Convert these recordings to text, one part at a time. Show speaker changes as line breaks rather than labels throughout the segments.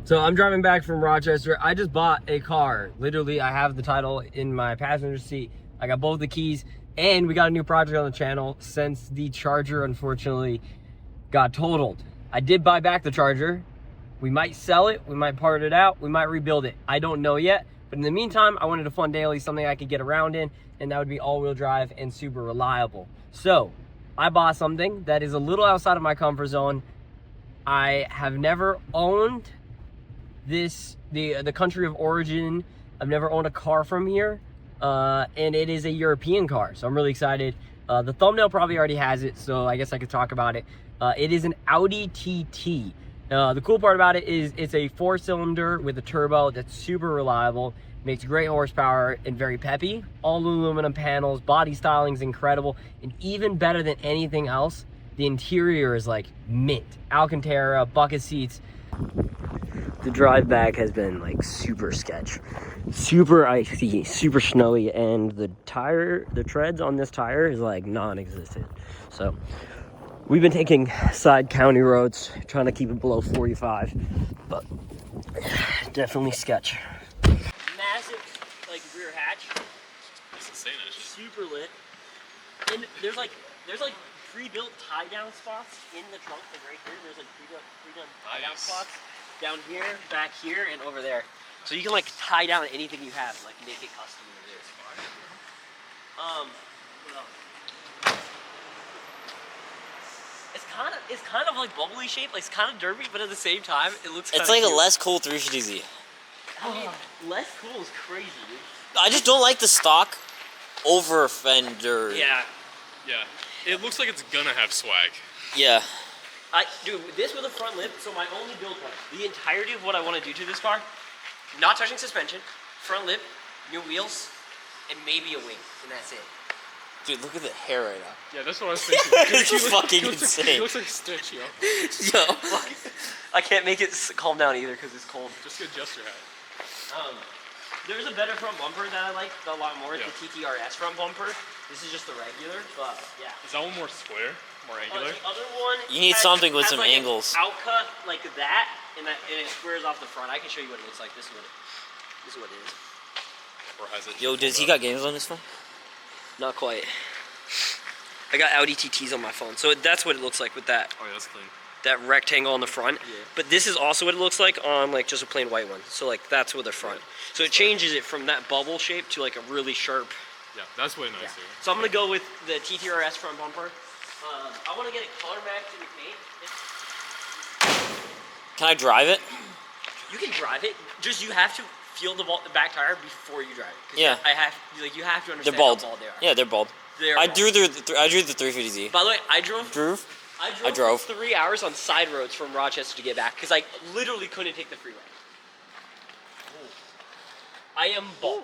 So I'm driving back from Rochester. I just bought a car. Literally, I have the title in my passenger seat. I got both the keys, and we got a new project on the channel since the Charger unfortunately got totaled. I did buy back the Charger. We might sell it, we might part it out, we might rebuild it. I don't know yet, but in the meantime, I wanted a fun daily, something I could get around in, and that would be all-wheel drive and super reliable. So I bought something that is a little outside of my comfort zone. I have never owned the country of origin. I've never owned a car from here, and it is a European car, so I'm really excited. The thumbnail probably already has it, so I guess I could talk about it. It is an Audi TT. The cool part about it is it's a 4-cylinder with a turbo that's super reliable, makes great horsepower and very peppy. All aluminum panels, body styling is incredible, and even better than anything else, the interior is like mint. Alcantara, bucket seats. The drive back has been like super sketch, super icy, super snowy, and the treads on this tire is like non-existent. So we've been taking side county roads, trying to keep it below 45, but definitely sketch. Massive like rear hatch.
That's insane, actually.
Super lit. And there's like pre-built tie-down spots in the trunk, like right here. There's like pre-done tie-down spots down here, back here, and over there. So you can like tie down anything you have, like make it custom to this. What else? It's kind of like bubbly shaped, like it's kind of derpy, but at the same time, it looks.
It's like cute. A less cool 350Z.
I mean, less cool is crazy, dude.
I just don't like the stock over fender.
Yeah.
Yeah. It looks like it's gonna have swag.
Yeah.
Dude, this with a front lip, so my only build part, the entirety of what I want to do to this car, not touching suspension, front lip, new wheels, and maybe a wing, and that's it.
Dude, look at the hair right now.
Yeah, that's what I was thinking.
It's fucking insane.
He looks like a stitch, yo.
Yo.
I can't make it calm down either because it's cold.
Just adjust your hat.
There's a better front bumper that I like a lot more. It's
Yeah.
the TTRS front bumper. This is just the regular, but yeah.
Is that one more square? More angular?
The other one
You need something with some
like
angles.
An outcut like that, and it squares off the front. I can show you what it looks like. This is what it is.
Or has it?
Yo, does he got games on his phone?
Not quite. I got Audi TTs on my phone, so that's what it looks like with that.
Oh yeah, that's clean.
That rectangle on the front.
Yeah.
But this is also what it looks like on like just a plain white one. So like that's with the front. So it changes it from that bubble shape to like a really sharp.
Yeah, that's way nicer.
Yeah. So I'm gonna go with the TTRS front bumper. I want to get it color matched in the paint.
Can I drive it?
You can drive it. Just you have to feel the back tire before you drive it.
Yeah.
You have to understand
They're bald.
how bald they are.
Yeah, they're bald. I drew the 350Z.
By the way, I drove 3 hours on side roads from Rochester to get back because I literally couldn't take the freeway. I am bald.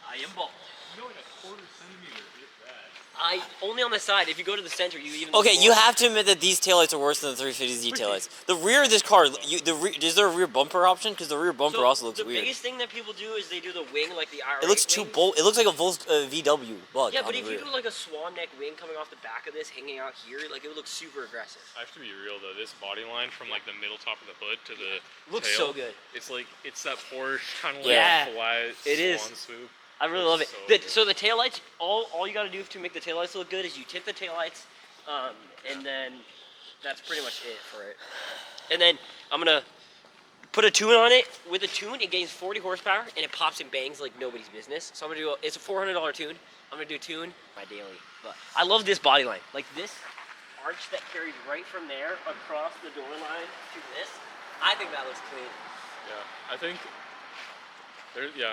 I am bald.
You know, like a 1/4 centimeter, if that.
Only on the side. If you go to the center, you even.
Okay, you have to admit that these taillights are worse than the 350Z taillights. The rear of this car, is there a rear bumper option? Because the rear bumper also looks weird.
The biggest thing that people do is they do the wing, like the IRA.
It looks too bold. It looks like a VW bug.
Yeah, but if you do like a swan neck wing coming off the back of this, hanging out here, like it would look super aggressive.
I have to be real though. This body line from like the middle top of the hood to the
looks
tail,
so good.
It's like that Porsche kind of
Yeah,
flat
it is.
swan swoop.
I really love it. So the taillights, all you got to do to make the taillights look good is you tip the taillights, and then that's pretty much it for it. And then I'm going to put a tune on it. With a tune, it gains 40 horsepower, and it pops and bangs like nobody's business. So I'm going to do, it's a $400 tune. I'm going to do a tune my daily. But I love this body line. Like this arch that carries right from there across the door line to this. I think that looks clean.
Yeah, I think yeah.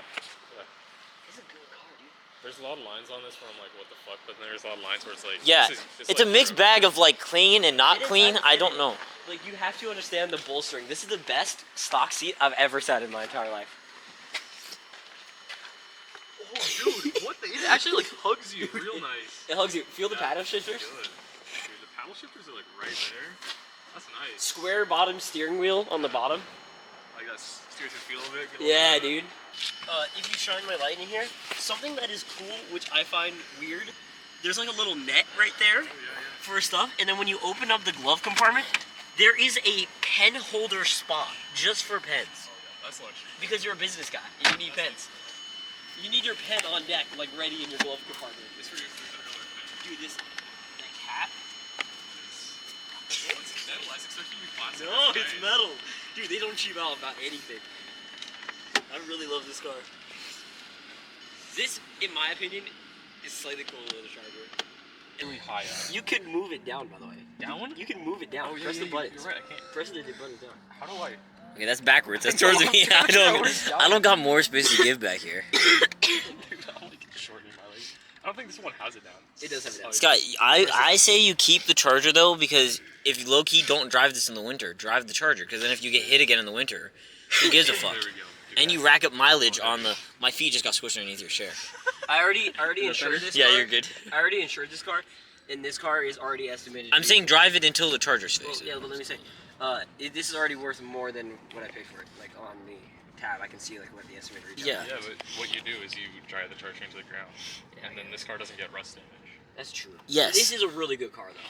It's a good car, dude.
There's a lot of lines on this where I'm like, what the fuck? But then there's a lot of lines where it's like,
Yeah, it's a mixed bag of like clean and not
It is,
clean. I don't know.
Like you have to understand the bolstering. This is the best stock seat I've ever sat in my entire life.
Oh, dude, what the? It actually like hugs you real nice.
It hugs you. Feel the paddle shifters?
Good. Dude, the paddle shifters are like right there. That's nice.
Square bottom steering wheel on the bottom.
Like that steers your feel a bit.
Yeah, dude. If you shine my light in here, something that is cool, which I find weird, there's like a little net right there for stuff, and then when you open up the glove compartment, There is a pen holder spot just for pens.
That's luxury.
Because you're a business guy. You need pens. You need your pen on deck, like ready in your glove compartment.
It's for your
Dude, this cap.
Oh, it's metal. I was expecting you plastic.
No, it's metal. Dude, they don't cheap out about anything. I really love this car. This, in my opinion, is slightly cooler than the Charger.
Really high up.
You can move it down, by the way.
Down?
You can move it down.
Oh, yeah,
Press the buttons.
You're right, I can't.
Press the buttons down.
How do I?
Okay, that's backwards. That's towards me. I don't got more space to give back here.
Dude, I'm like shortening my legs. I don't think this one has it down.
It does have it down.
Scott, I say you keep the Charger though, because if you low key don't drive this in the winter, drive the Charger, because then if you get hit again in the winter, who gives a fuck?
There we go.
And you rack up mileage on the. My feet just got squished underneath your chair.
I already insured this car.
Yeah, you're good.
I already insured this car, and this car is already estimated.
I'm saying drive it until the Charger's
Well,
fixed.
yeah, but let me say, this is already worth more than what I paid for it. Like on the tab, I can see like what the estimated retail.
Yeah.
Yeah, but what you do is you drive the Charger into the ground, and then this car doesn't get rust damage.
That's true.
Yes.
This is a really good car though.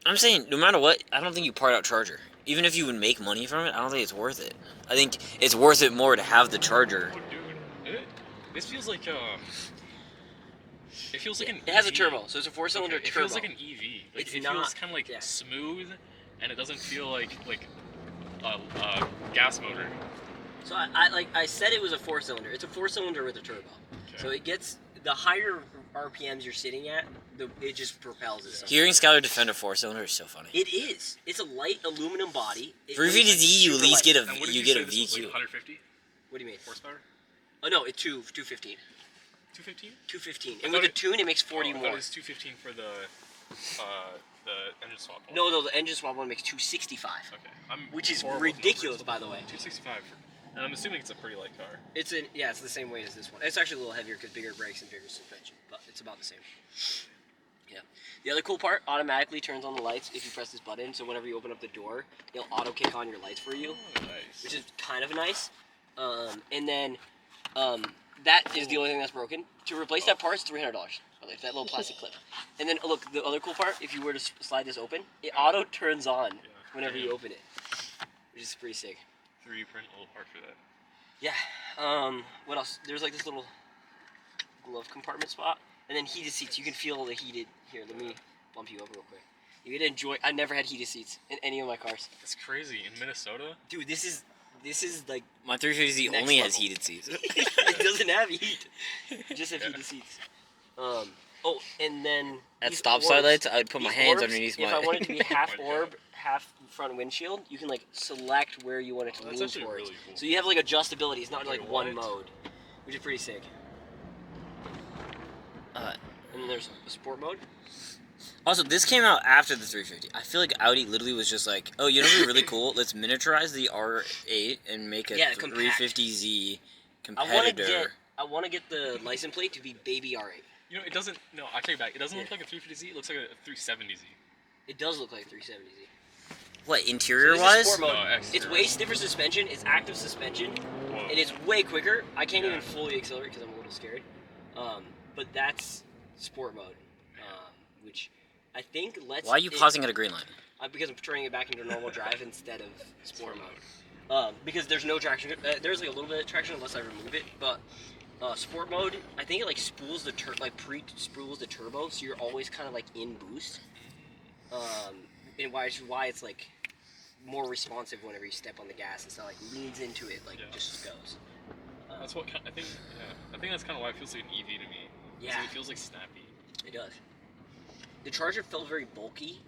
I'm saying no matter what, I don't think you part out Charger. Even if you would make money from it, I don't think it's worth it. I think it's worth it more to have the Charger.
Oh, dude, this feels like It feels like an.
It has a
EV.
turbo, so it's a four-cylinder
It
turbo.
feels like an EV. Like,
It's
it
not-
feels kind of like
yeah.
smooth, and it doesn't feel like a gas motor.
So I said it was a four-cylinder. It's a four-cylinder with a turbo.
Okay.
So it gets the higher RPMs you're sitting at, it just propels itself.
Hearing Skylar defend a 4-cylinder is so funny.
It is. It's a light aluminum body. It
350Z,
weighs,
you at
super
least
light.
get
And what did
you
you
get
say
a
this was,
VQ.
like 150
What do you mean?
horsepower?
Oh no, it's 215.
215?
215.
I
And
thought
with a
it-
tune, it makes 40
I thought
more.
it was 215 for the engine swap.
No, the engine swap one makes 265.
Okay.
Which is
horrible with
ridiculous,
numbers.
by the way.
265. And I'm assuming it's a pretty light car.
It's the same weight as this one. It's actually a little heavier because bigger brakes and bigger suspension, but it's about the same. Yeah. The other cool part, automatically turns on the lights if you press this button. So whenever you open up the door, it'll auto kick on your lights for you,
Oh, nice.
which is kind of nice. And then that is the only thing that's broken. To replace that part is $300. That little plastic clip. And then look, the other cool part, if you were to slide this open, it auto turns on whenever you open it, which is pretty sick.
3D print a little part for that.
Yeah. What else? There's like this little glove compartment spot, and then heated seats. You can feel the heated. Here, let me bump you over real quick. You get to enjoy. I never had heated seats in any of my cars.
That's crazy. In Minnesota?
Dude, this is like
My 350Z
Next
only has
level.
heated seats.
it doesn't have heat. It just have heated seats. Oh, and then
At
these
stop
orbs-
side lights, I'd put my
these
hands
orbs,
underneath
If
my.
I want it to be half
My
orb, half front windshield, you can like select where you want it to
Oh, that's
lean
actually
towards.
really cool.
So you have like adjustability. It's not
Wait,
like one
what?
mode, which is pretty sick. And then there's a sport mode.
Also, this came out after the 350. I feel like Audi literally was just like, oh, you know what'd be really cool? Let's miniaturize the R8 and make a
Yeah, compact.
350Z
I want to
competitor.
get the license plate to be baby R8.
You know, it doesn't. No, I take it back. It doesn't look
Yeah.
like a 350Z. It looks like a 370Z.
It does look like 370Z.
What,
So
interior
this is
wise?
sport mode.
No, exterior.
It's way stiffer suspension. It's active suspension.
Whoa.
And it's way quicker. I can't
Yeah.
even fully accelerate because I'm a little scared. But that's sport mode, which I think lets.
Why are you pausing at a green light?
Because I'm turning it back into normal drive instead of sport mode. Because there's no traction. There's like a little bit of traction unless I remove it. But sport mode, I think it like spools the pre-spools the turbo, so you're always kind of like in boost. And why it's like more responsive whenever you step on the gas. It's not like leans into it like
Yeah.
just goes.
That's what I think. Yeah, I think that's kind of why it feels like an EV to me.
Yeah.
It feels like snappy.
It does. The Charger felt very bulky.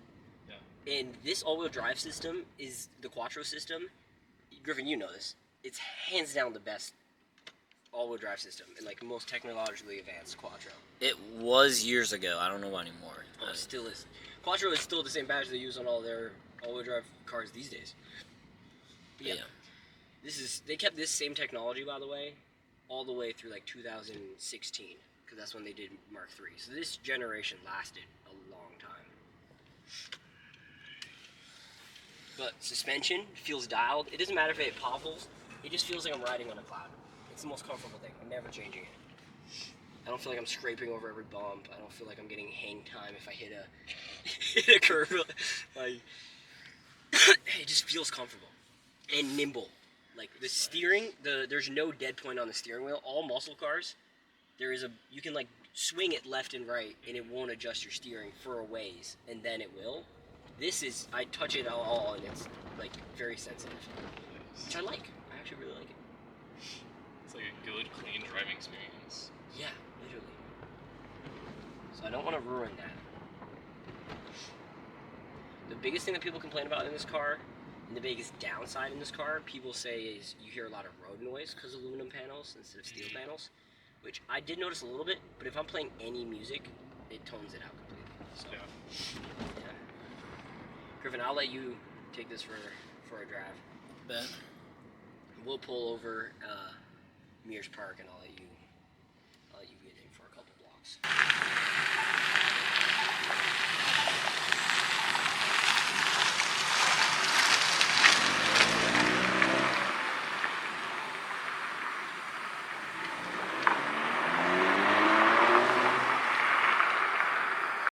Yeah.
And this all-wheel drive system is the Quattro system. Griffin, you know this. It's hands down the best all-wheel drive system and like most technologically advanced Quattro.
It was years ago. I don't know anymore.
Oh, it still is. Quattro is still the same badge they use on all their all-wheel drive cars these days. But yeah. They kept this same technology, by the way, all the way through like 2016, because that's when they did Mark III. So this generation lasted a long time. But suspension feels dialed. It doesn't matter if it popples. It just feels like I'm riding on a cloud. It's the most comfortable thing. I'm never changing it. don't feel like I'm scraping over every bump. I don't feel like I'm getting hang time if I hit a curve. Like, it just feels comfortable and nimble. Like the steering, there's no dead point on the steering wheel. All muscle cars, you can like swing it left and right, and it won't adjust your steering for a ways, and then it will. This is, I touch it all, and it's like very sensitive, which I like. I actually really like it.
It's like a good, clean driving experience.
Yeah, literally. So I don't want to ruin that. The biggest thing that people complain about in this car, and the biggest downside in this car, people say is you hear a lot of road noise because of aluminum panels instead of steel panels, which I did notice a little bit, but if I'm playing any music, it tones it out completely. So, yeah. Griffin, I'll let you take this for a drive.
Bet.
We'll pull over Mears Park, and I'll let you get in for a couple blocks.